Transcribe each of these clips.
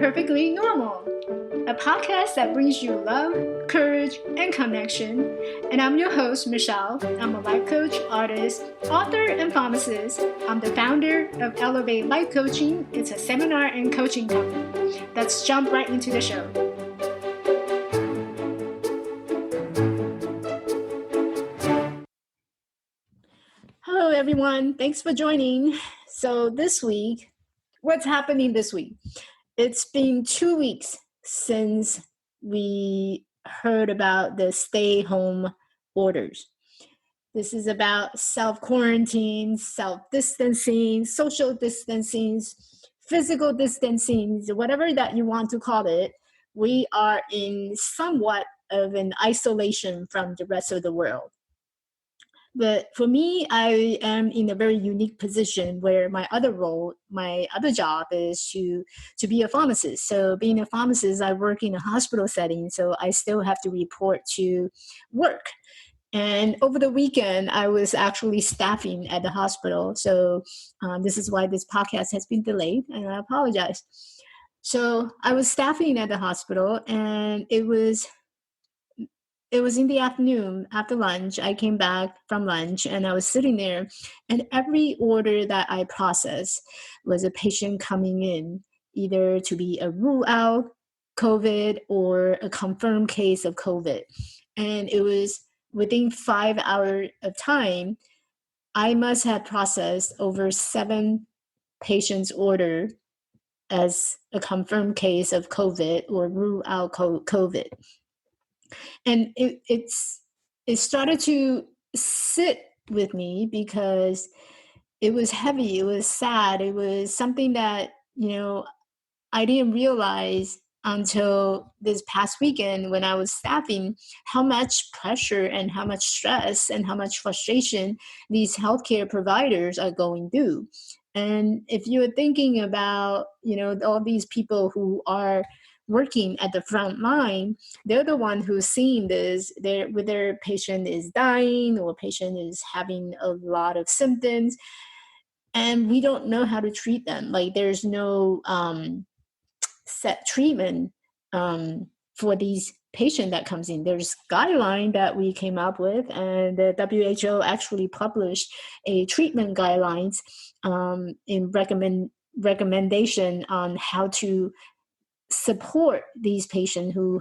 Perfectly Normal, a podcast that brings you love, courage, and connection. And I'm your host, Michelle. I'm a life coach, artist, author, and pharmacist. I'm the founder of Elevate Life Coaching. It's a seminar and coaching company. Let's jump right into the show. Hello, everyone. Thanks for joining. So this week, what's happening this week? It's been 2 weeks since we heard about the stay-home orders. This is about self-quarantine, self-distancing, social distancing, physical distancing, whatever that you want to call it. We are in somewhat of an isolation from the rest of the world. But for me, I am in a very unique position where my other job is to be a pharmacist. So being a pharmacist, I work in a hospital setting, so I still have to report to work. And over the weekend, I was actually staffing at the hospital. So this is why this podcast has been delayed, and I apologize. So I was staffing at the hospital, and it was in the afternoon after lunch. I came back from lunch and I was sitting there, and every order that I processed was a patient coming in either to be a rule out COVID or a confirmed case of COVID. And it was within 5 hours of time, I must have processed over 7 patients' order as a confirmed case of COVID or rule out COVID. And it started to sit with me because it was heavy, it was sad, it was something that I didn't realize until this past weekend when I was staffing how much pressure and how much stress and how much frustration these healthcare providers are going through. And if you're thinking about all these people who are working at the front line, they're the one who's seeing this. Whether patient is dying or patient is having a lot of symptoms, and we don't know how to treat them. Like there's no set treatment for these patient that comes in. There's guideline that we came up with, and the WHO actually published a treatment guidelines in recommendation on how to support these patients who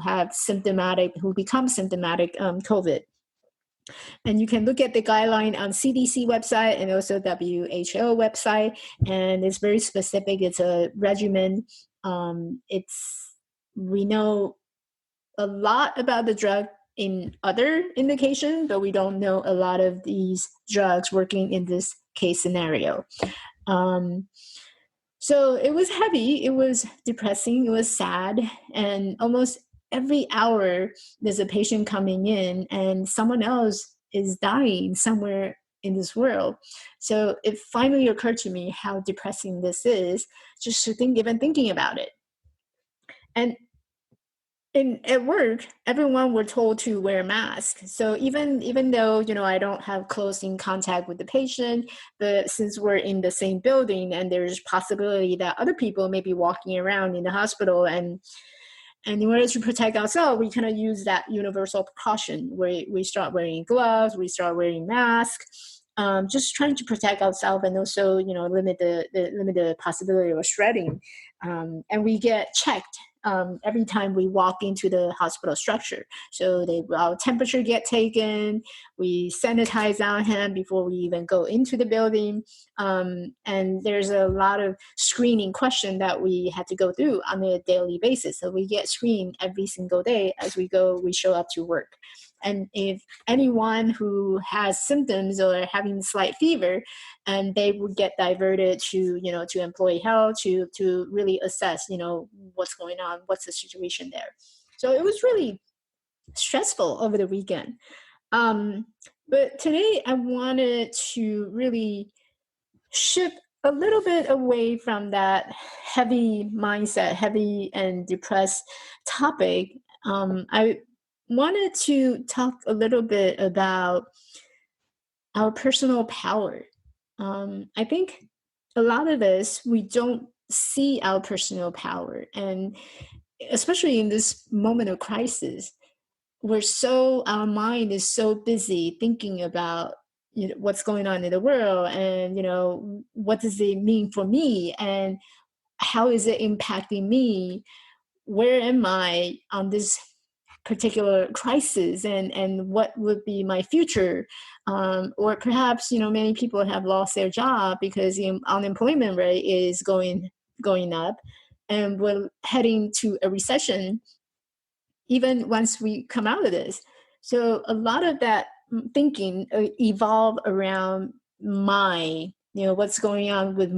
become symptomatic COVID. And you can look at the guideline on CDC website and also WHO website, and it's very specific. It's a regimen. We know a lot about the drug in other indications, but we don't know a lot of these drugs working in this case scenario. So it was heavy, it was depressing, it was sad, and almost every hour there's a patient coming in and someone else is dying somewhere in this world. So it finally occurred to me how depressing this is, just to even thinking about it. And at work, everyone were told to wear masks. So even though I don't have close in contact with the patient, but since we're in the same building and there's possibility that other people may be walking around in the hospital, and in order to protect ourselves, we kind of use that universal precaution where we start wearing gloves, we start wearing masks, just trying to protect ourselves and also limit the possibility of shedding. And we get checked every time we walk into the hospital structure. So our temperature get taken, we sanitize our hand before we even go into the building. And there's a lot of screening question that we had to go through on a daily basis. So we get screened every single day as we show up to work. And if anyone who has symptoms or having slight fever, and they would get diverted to employee health to really assess, what's going on, what's the situation there. So it was really stressful over the weekend. But today I wanted to really shift a little bit away from that heavy mindset, heavy and depressed topic. I wanted to talk a little bit about our personal power. I think a lot of us, we don't see our personal power. And especially in this moment of crisis, our mind is so busy thinking about, what's going on in the world, and what does it mean for me, and how is it impacting me, where am I on this particular crisis, and what would be my future, or perhaps many people have lost their job because the unemployment rate is going up, and we're heading to a recession even once we come out of this. So a lot of that thinking evolve around what's going on with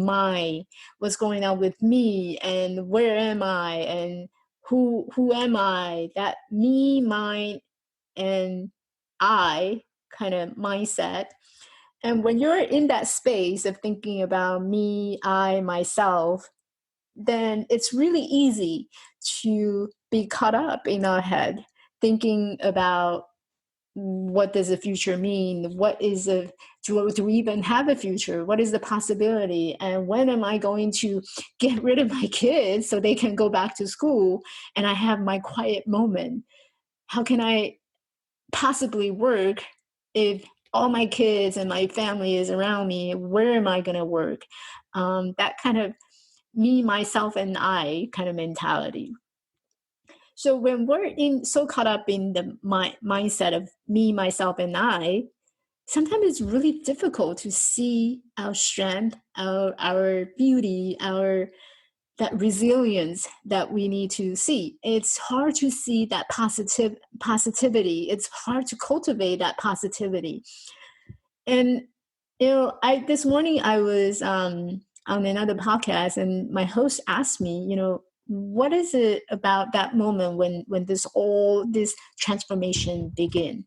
what's going on with me, and where am I, and who am I, that me, mine, and I kind of mindset. And when you're in that space of thinking about me, I, myself, then it's really easy to be caught up in our head thinking about what does the future mean, what is the do we even have a future, what is the possibility, and when am I going to get rid of my kids so they can go back to school and I have my quiet moment. How can I possibly work if all my kids and my family is around me? Where am I going to work? That kind of me, myself, and I kind of mentality. So when we're so caught up in the mindset of me, myself, and I, sometimes it's really difficult to see our strength, our beauty, that resilience that we need to see. It's hard to see that positivity. It's hard to cultivate that positivity. And this morning I was on another podcast, and my host asked me, what is it about that moment when this transformation begin?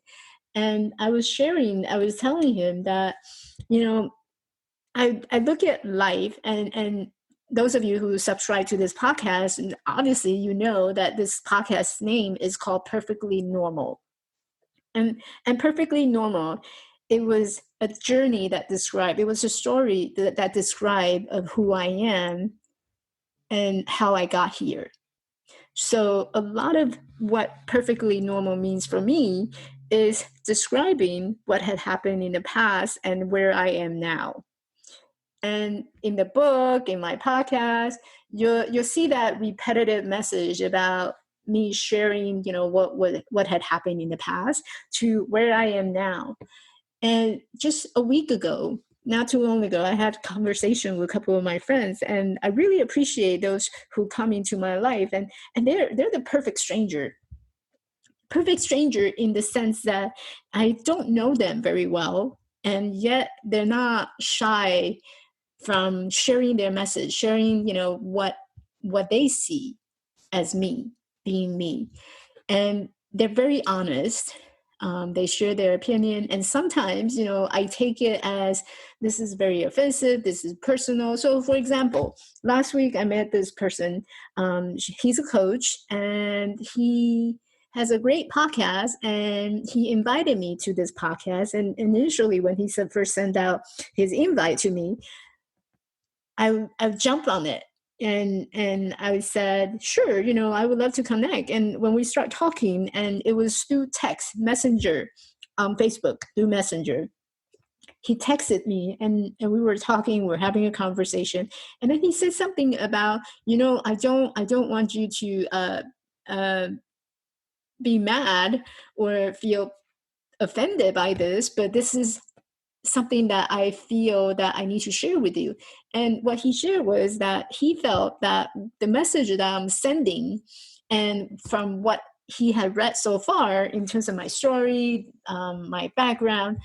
And I was telling him that, I look at life, and those of you who subscribe to this podcast, and obviously that this podcast name is called Perfectly Normal. And Perfectly Normal, it was a journey it was a story that described of who I am and how I got here. So a lot of what perfectly normal means for me is describing what had happened in the past and where I am now. And in the book, in my podcast, you'll see that repetitive message about me sharing, what had happened in the past to where I am now. And just a week ago, not too long ago, I had a conversation with a couple of my friends, and I really appreciate those who come into my life, and they're the perfect stranger. Perfect stranger in the sense that I don't know them very well, and yet they're not shy from sharing their message, sharing, what they see as me, being me. And they're very honest. They share their opinion. And sometimes, I take it as this is very offensive, this is personal. So for example, last week I met this person. He's a coach, and he has a great podcast, and he invited me to this podcast. And initially when he first sent out his invite to me, I jumped on it, and I said, sure, I would love to connect. And when we start talking, and it was through text messenger on Facebook, through Messenger, he texted me, and we were talking, we're having a conversation. And then he said something about, I don't want you to be mad or feel offended by this, but this is something that I feel that I need to share with you. And what he shared was that he felt that the message that I'm sending, and from what he had read so far in terms of my story, my background,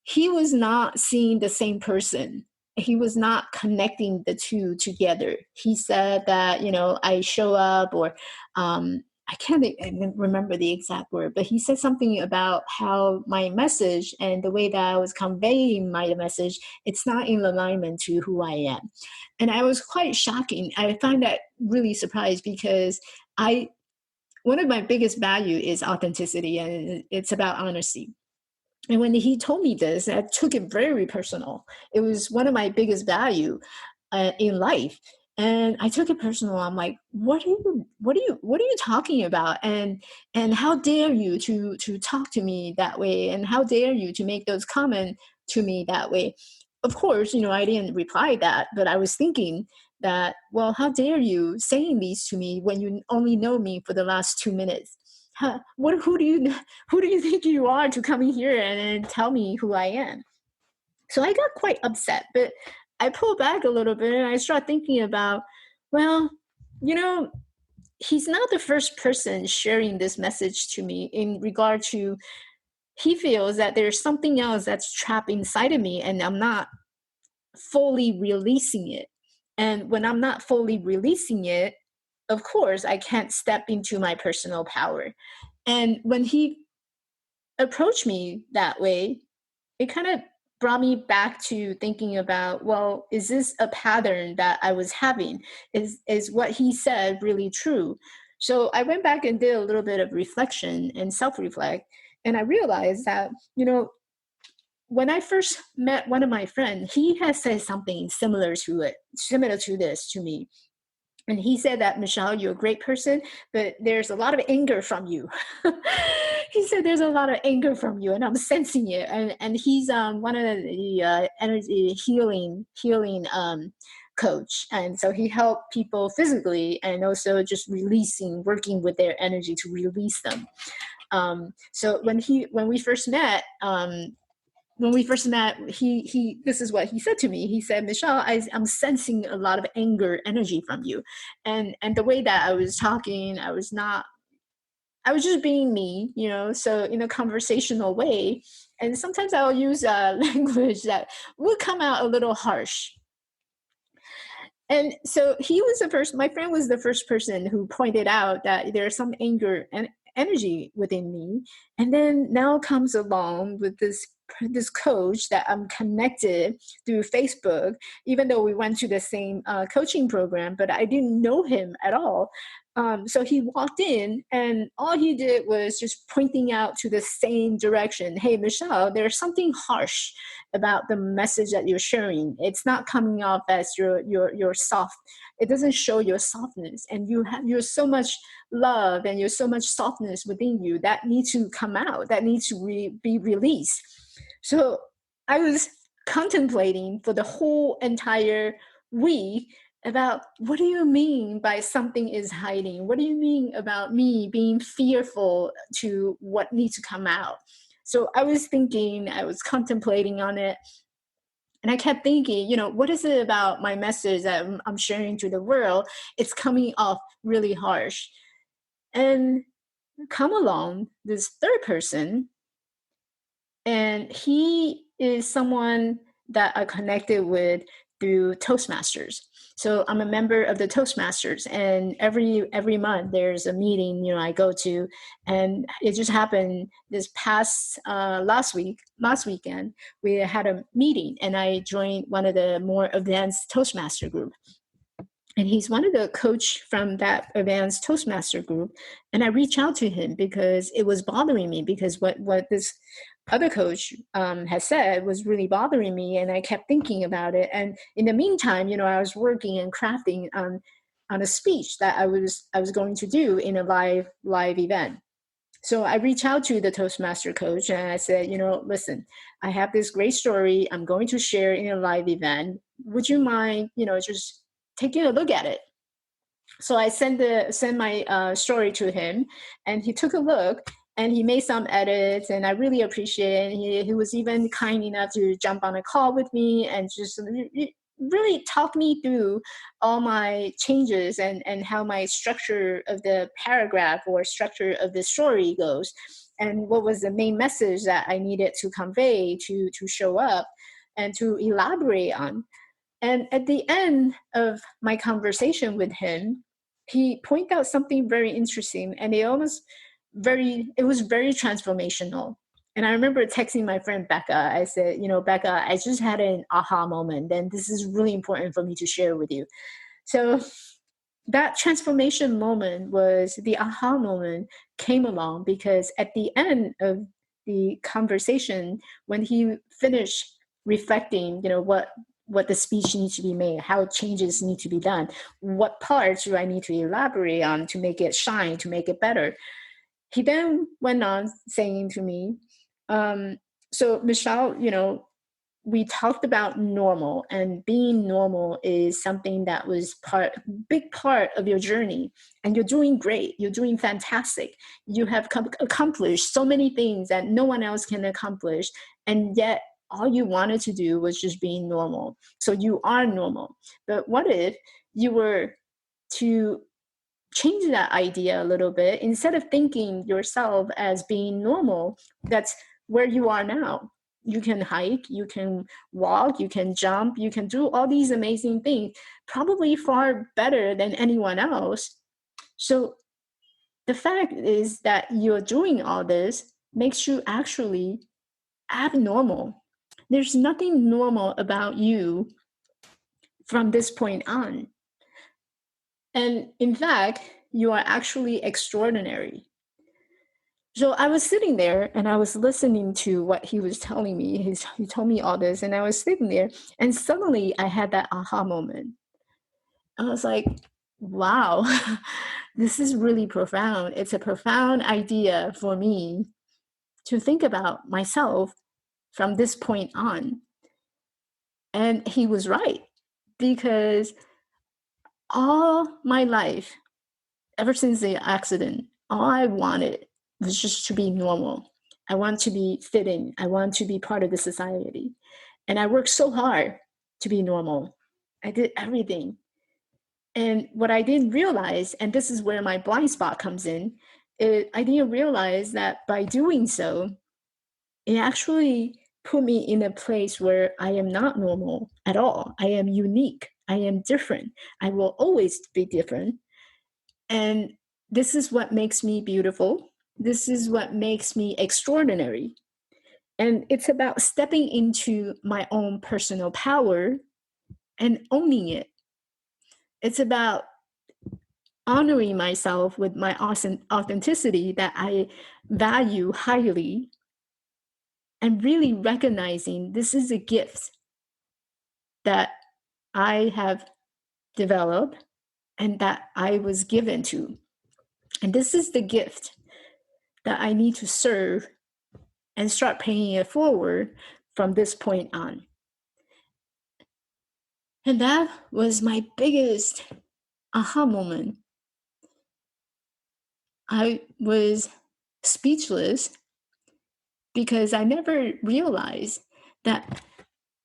he was not seeing the same person. He was not connecting the two together. He said that, I show up, or I can't remember the exact word, but he said something about how my message and the way that I was conveying my message, it's not in alignment to who I am. And I was quite shocking. I find that really surprised, because one of my biggest value is authenticity, and it's about honesty. And when he told me this, I took it very personal. It was one of my biggest value in life. And I took it personal. I'm like, what are you talking about? And how dare you to talk to me that way? And how dare you to make those comments to me that way? Of course, I didn't reply that, but I was thinking that, well, how dare you saying these to me when you only know me for the last 2 minutes? Who do you think you are to come in here and tell me who I am? So I got quite upset, but I pulled back a little bit and I started thinking about, well, you know, he's not the first person sharing this message to me in regard to he feels that there's something else that's trapped inside of me and I'm not fully releasing it. And when I'm not fully releasing it, of course, I can't step into my personal power. And when he approached me that way, it kind of brought me back to thinking about, well, is this a pattern that I was having? Is what he said really true? So I went back and did a little bit of reflection and self-reflect, and I realized that, when I first met one of my friends, he has said something similar to this to me. And he said that, Michelle, you're a great person, but there's a lot of anger from you. He said there's a lot of anger from you, and I'm sensing it. And he's one of the energy healing coach, and so he helped people physically and also just working with their energy to release them. So when we first met, he this is what he said to me. He said, Michelle, I'm sensing a lot of anger energy from you. And the way that I was talking, I was just being me, so in a conversational way. And sometimes I'll use language that would come out a little harsh. And so my friend was the first person who pointed out that there's some anger and energy within me. And then now comes along with this coach that I'm connected through Facebook, even though we went to the same coaching program, but I didn't know him at all. So he walked in and all he did was just pointing out to the same direction. Hey, Michelle, there's something harsh about the message that you're sharing. It's not coming off as you're soft. It doesn't show your softness, and you're so much love and you're so much softness within you that needs to come out, that needs to be released. So I was contemplating for the whole entire week about, what do you mean by something is hiding? What do you mean about me being fearful to what needs to come out? So I was contemplating on it. And I kept thinking, what is it about my message that I'm sharing to the world? It's coming off really harsh. And come along this third person, and he is someone that I connected with through Toastmasters. So I'm a member of the Toastmasters, and every month there's a meeting, I go to, and it just happened this past last weekend, we had a meeting, and I joined one of the more advanced Toastmaster group. And he's one of the coach from that advanced Toastmaster group. And I reached out to him because it was bothering me, because what this other coach has said was really bothering me. And I kept thinking about it. And in the meantime, I was working and crafting on a speech that I was going to do in a live event. So I reached out to the Toastmaster coach and I said, listen, I have this great story I'm going to share in a live event. Would you mind, just taking a look at it? So I sent my story to him, and he took a look and he made some edits, and I really appreciate it. He was even kind enough to jump on a call with me and just really talk me through all my changes and how my structure of the paragraph or structure of the story goes, and what was the main message that I needed to convey to show up and to elaborate on. And at the end of my conversation with him, he pointed out something very interesting, and it was very transformational. And I remember texting my friend Becca. I said, Becca, I just had an aha moment, and this is really important for me to share with you. So that transformation moment was the aha moment came along because at the end of the conversation, when he finished reflecting, what the speech needs to be made, how changes need to be done, what parts do I need to elaborate on to make it shine, to make it better. He then went on saying to me, so Michelle, we talked about normal, and being normal is something that was big part of your journey, and you're doing great, you're doing fantastic, you have accomplished so many things that no one else can accomplish, and yet all you wanted to do was just being normal. So you are normal. But what if you were to change that idea a little bit? Instead of thinking yourself as being normal, that's where you are now. You can hike, you can walk, you can jump, you can do all these amazing things, probably far better than anyone else. So the fact is that you're doing all this makes you actually abnormal. There's nothing normal about you from this point on. And in fact, you are actually extraordinary. So I was sitting there and I was listening to what he was telling me. He told me all this, and I was sitting there, and suddenly I had that aha moment. I was like, wow, this is really profound. It's a profound idea for me to think about myself from this point on. And he was right, because all my life, ever since the accident, all I wanted was just to be normal. I want to be fitting. I want to be part of the society. And I worked so hard to be normal. I did everything. And what I didn't realize, and this is where my blind spot comes in, I didn't realize that by doing so, it actually put me in a place where I am not normal at all. I am unique. I am different. I will always be different. And this is what makes me beautiful. This is what makes me extraordinary. And it's about stepping into my own personal power and owning it. It's about honoring myself with my authenticity that I value highly, and really recognizing this is a gift that I have developed and that I was given to. And this is the gift that I need to serve and start paying it forward from this point on. And that was my biggest aha moment. I was speechless because I never realized that,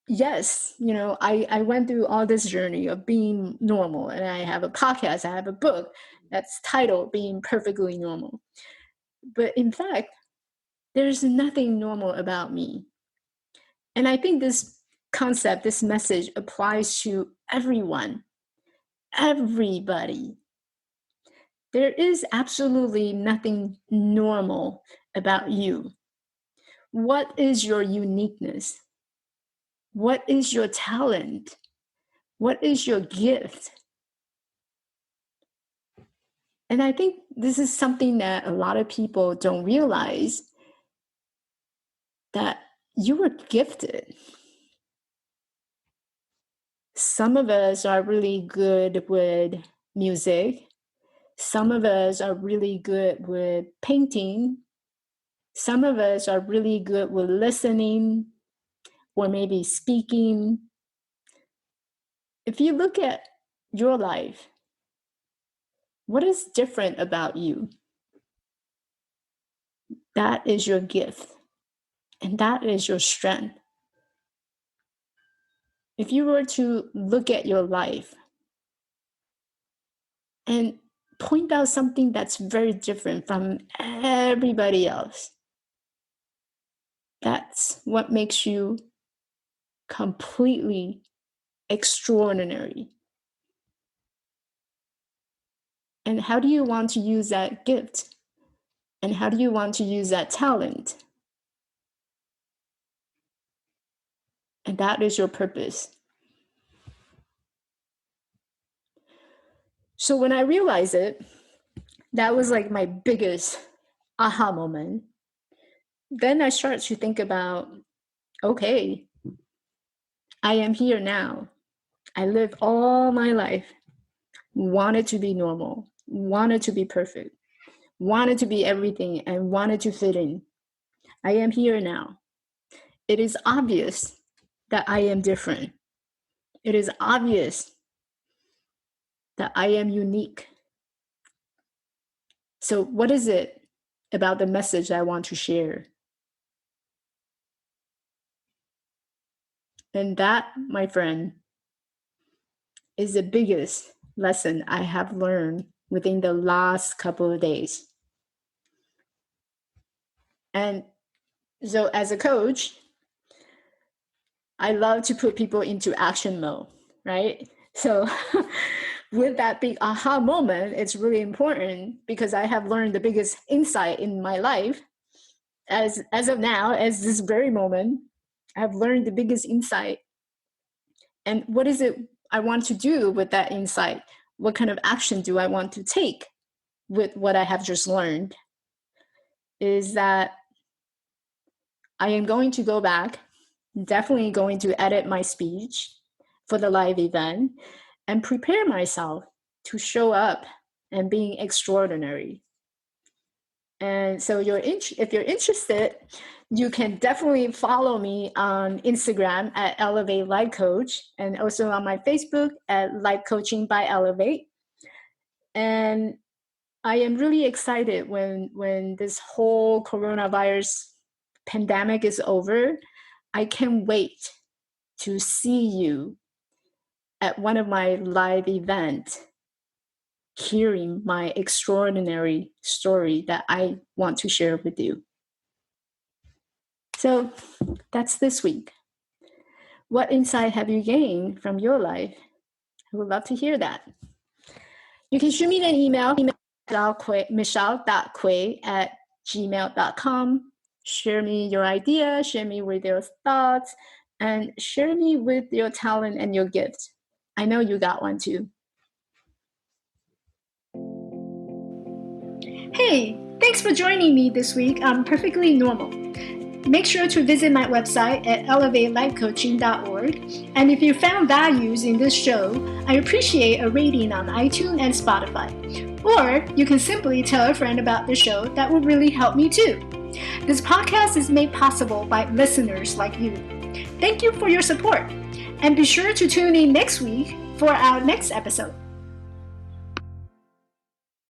yes, I went through all this journey of being normal, and I have a podcast, I have a book that's titled Being Perfectly Normal. But in fact, there's nothing normal about me. And I think this concept, this message applies to everyone, everybody. There is absolutely nothing normal about you. What is your uniqueness? What is your talent? What is your gift? And I think this is something that a lot of people don't realize, that you were gifted. Some of us are really good with music. Some of us are really good with painting. Some of us are really good with listening or maybe speaking. If you look at your life, what is different about you? That is your gift, and that is your strength. If you were to look at your life and point out something that's very different from everybody else, that's what makes you completely extraordinary. And how do you want to use that gift? And how do you want to use that talent? And that is your purpose. So when I realized it, that was like my biggest aha moment. Then I started to think about, okay, I am here now. I lived all my life, wanted to be normal, wanted to be perfect, wanted to be everything, and wanted to fit in. I am here now. It is obvious that I am different. It is obvious that I am unique. So what is it about the message I want to share? And that, my friend, is the biggest lesson I have learned within the last couple of days. And so as a coach, I love to put people into action mode, right? So with that big aha moment, it's really important because I have learned the biggest insight in my life. As of now, as this very moment, I've learned the biggest insight. And what is it I want to do with that insight? What kind of action do I want to take with what I have just learned? Is that I am going to go back, definitely going to edit my speech for the live event and prepare myself to show up and being extraordinary. And so if you're interested, you can definitely follow me on Instagram at Elevate Life Coach and also on my Facebook at Life Coaching by Elevate. And I am really excited when this whole coronavirus pandemic is over. I can't wait to see you at one of my live events, hearing my extraordinary story that I want to share with you. So that's this week. What insight have you gained from your life? I would love to hear that. You can shoot me an email, michelle.quay@gmail.com. Share me your idea, share me with your thoughts, and share me with your talent and your gift. I know you got one too. Hey, thanks for joining me this week on Perfectly Normal. Make sure to visit my website at elevatelifecoaching.org. And if you found values in this show, I appreciate a rating on iTunes and Spotify. Or you can simply tell a friend about the show. That would really help me too. This podcast is made possible by listeners like you. Thank you for your support. And be sure to tune in next week for our next episode.